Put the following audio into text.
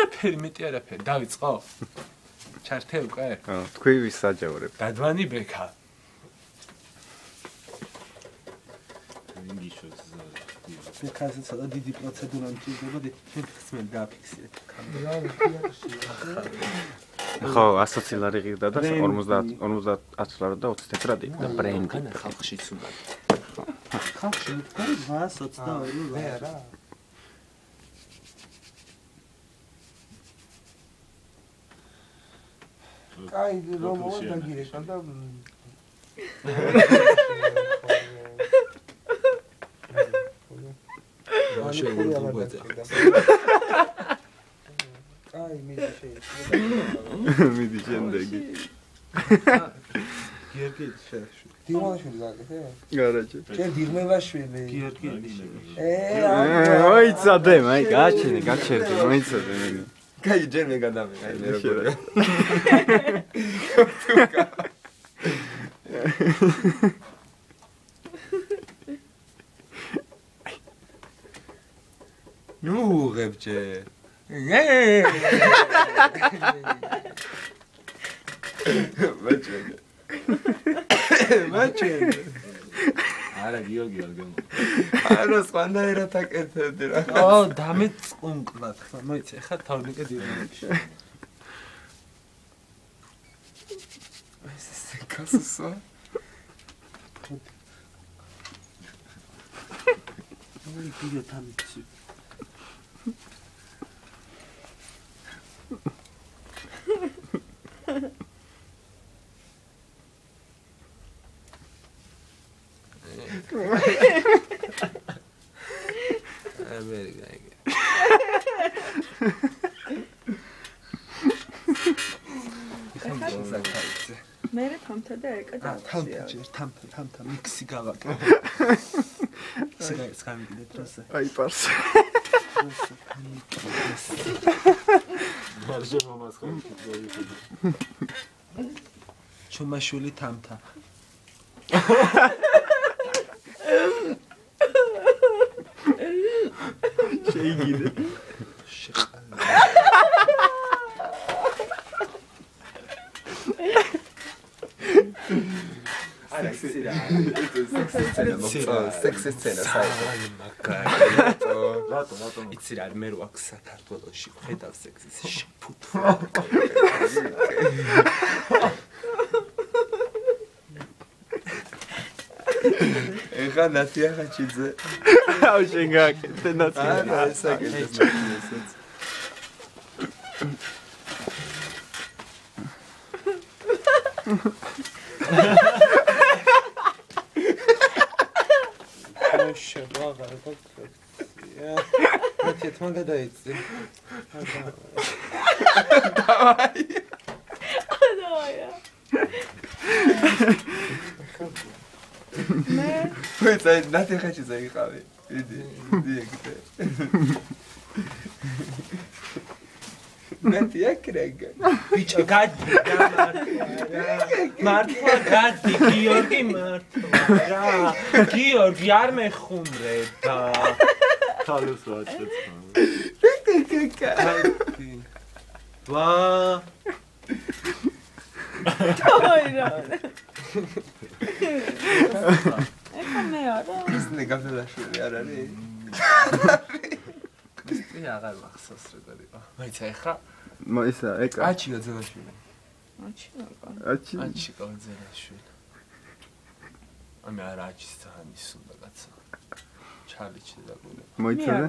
არაფერი მეტი არაფერი დავიწყო ჩართე უკვე თქვი ვის საჯავრებ დადვანი ბექა ბექაზე ცოტა დიდი პროცედურა მჭირდება მე გააფიქსირე ხო 100 ლარი ღირდა და 50 ლარი და 20 ტეტრადი და ბრენდი ხალხშიც უნდა ხალხში თქვენ 822 ლარი არა კაი რომ მოდაგირეკა და აი მიდი შემდეგი გიორგი დიმონაშვილი გაკეთე? გარაჯი შენ დიღმებაშვილი გიორგი მოიცადე მაი გაჩერდი მოიცადე კაი ჯერ მე გადამე აი მე როგორ ნუ ღებჭე მაჩენ არა გიორგი არა სვანაერა თაკეთებდი რა დამეწყუნკლად მოიცე ხა თავნიკე დირექტორში ეს კასსა ოი კიდე თამიცი ამერიკა მე თამთა და ერკა დავწია თამთა მიქსი გავაკეთე სიგარეტს გამიგდეთ რასე აი პარს მარჟე მომას ხო ჩუმაშვილი თამთა შეიგიდე სექსი სცენა საერთოდ რატო იცი რა მე რო აქ საქართველოში ხედავ სექსის შეფუთო ეხა ნათია ხაჩიძე აუ შენ გაკეთე ნაცია არა ესაკეთე შევა გარკვეულია მე თვითონ გადაიცი დავაი მე ვეცაი ნათია ხაჩიძე იყავი იდი ეგეთე ნათია კრეგა ბიჭო გადი მართლა გადი გიორგი მართლა რა გიორგი არ მეხუმრე და თალოს ვაჭრეთ ვა თოირა ეხა მე არა ისნე გაფელაშვილი არ არის ეს აღარ მახსოვს როგორ იყო მაიცა ეხა მოისა ეკა აჩი გაძელაშვილი აჩი გაძელაშვილი ამე არა აჩის ძანის უნდა კაცა ჩალიჩი და გული მოიცადე